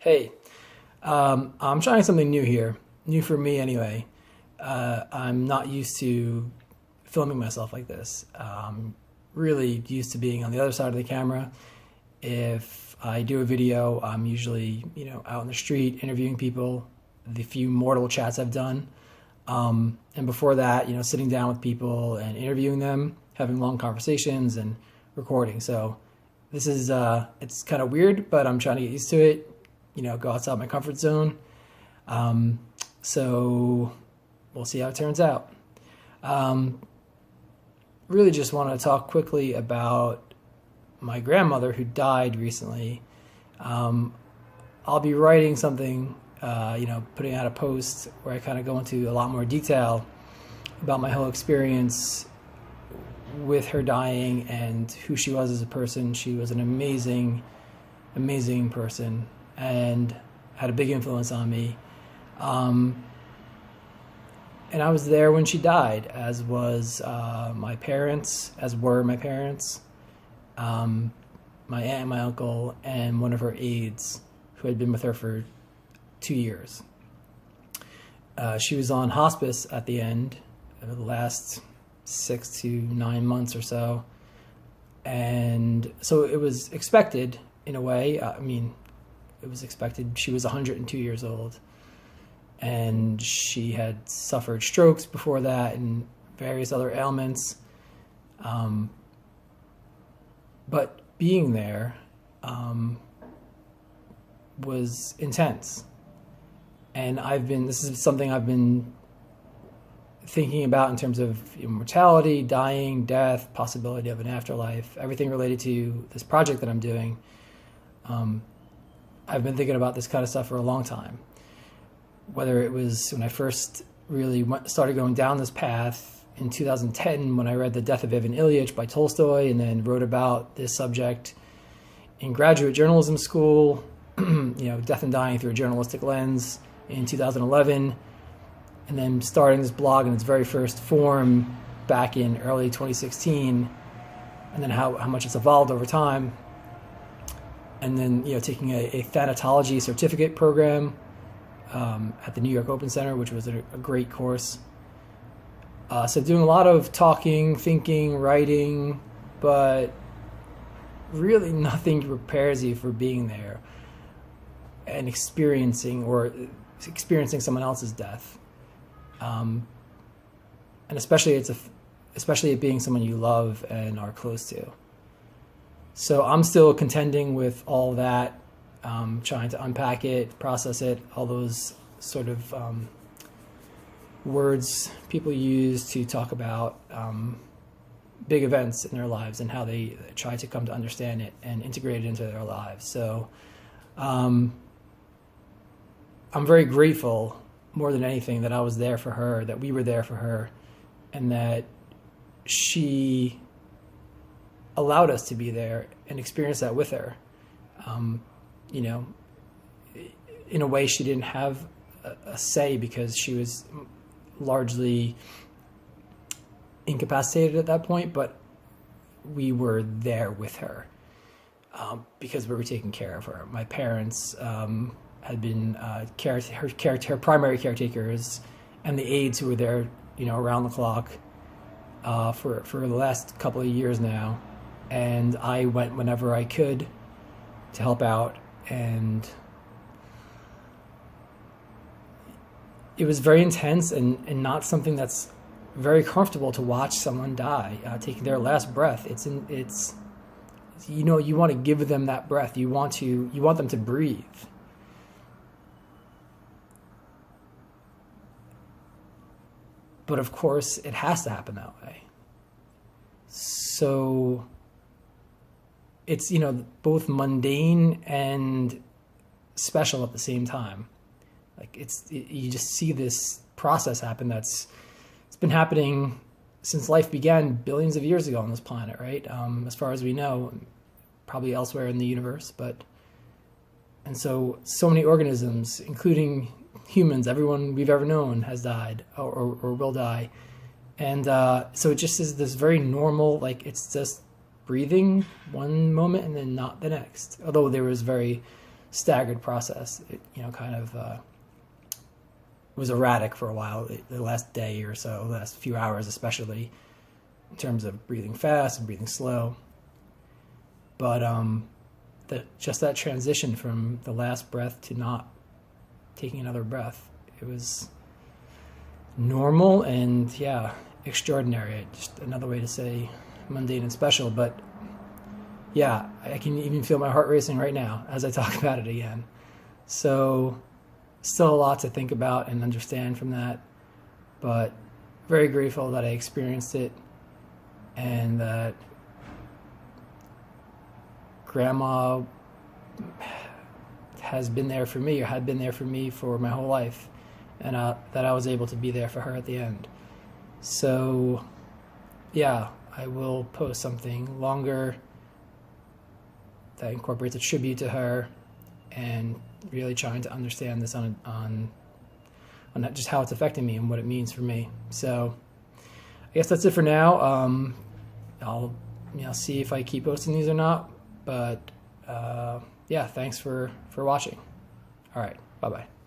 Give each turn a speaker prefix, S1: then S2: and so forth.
S1: Hey, I'm trying something new here. New for me anyway. I'm not used to filming myself like this. Really used to being on the other side of the camera. If I do a video, I'm usually, out in the street interviewing people, the few mortal chats I've done. And before that, sitting down with people and interviewing them, having long conversations and recording. So this is, it's kind of weird, but I'm trying to get used to it, go outside my comfort zone. So we'll see how it turns out. Really just want to talk quickly about my grandmother who died recently. I'll be writing something, putting out a post where I kind of go into a lot more detail about my whole experience with her dying and who she was as a person. She was an amazing, amazing person and had a big influence on me. And I was there when she died, as was my parents, as were my parents, my aunt and my uncle, and one of her aides who had been with her for 2 years. She was on hospice at the end of the last 6 to 9 months or so. And so it was expected in a way. It was expected. She was 102 years old. And she had suffered strokes before that and various other ailments. But being there was intense. And this is something I've been thinking about in terms of mortality, dying, death, possibility of an afterlife, everything related to this project that I'm doing. I've been thinking about this kind of stuff for a long time. Whether it was when I first really started going down this path in 2010 when I read The Death of Ivan Ilyich by Tolstoy and then wrote about this subject in graduate journalism school, death and dying through a journalistic lens in 2011, and then starting this blog in its very first form back in early 2016, and then how much it's evolved over time, and then taking a thanatology certificate program at the New York Open Center, which was a great course. So doing a lot of talking, thinking, writing, but really nothing prepares you for being there and experiencing someone else's death. And especially it being someone you love and are close to. So I'm still contending with all that, trying to unpack it, process it, all those sort of words people use to talk about big events in their lives and how they try to come to understand it and integrate it into their lives. So I'm very grateful, more than anything, that I was there for her, that we were there for her, and that she allowed us to be there and experience that with her. In a way she didn't have a say because she was largely incapacitated at that point, but we were there with her because we were taking care of her. My parents had been her primary caretakers, and the aides who were there, around the clock for the last couple of years now. And I went whenever I could to help out, and it was very intense and not something that's very comfortable to watch someone die, taking their last breath. You want to give them that breath. You want them to breathe. But of course, it has to happen that way. So it's, both mundane and special at the same time. You just see this process happen it's been happening since life began billions of years ago on this planet, right? As far as we know, probably elsewhere in the universe, and so many organisms, including humans, everyone we've ever known has died or will die. And so it just is this very normal, it's just breathing one moment and then not the next. Although there was very staggered process. It, kind of was erratic for a while, the last day or so, the last few hours especially, in terms of breathing fast and breathing slow. But just that transition from the last breath to not taking another breath, it was normal and, yeah, extraordinary. Just another way to say mundane and special. But yeah, I can even feel my heart racing right now as I talk about it again. So still a lot to think about and understand from that, but very grateful that I experienced it and that Grandma has been there for me, or had been there for me for my whole life, and that I was able to be there for her at the end. So yeah, I will post something longer that incorporates a tribute to her and really trying to understand this on just how it's affecting me and what it means for me. So I guess that's it for now. I'll see if I keep posting these or not, but yeah, thanks for watching. All right, bye-bye.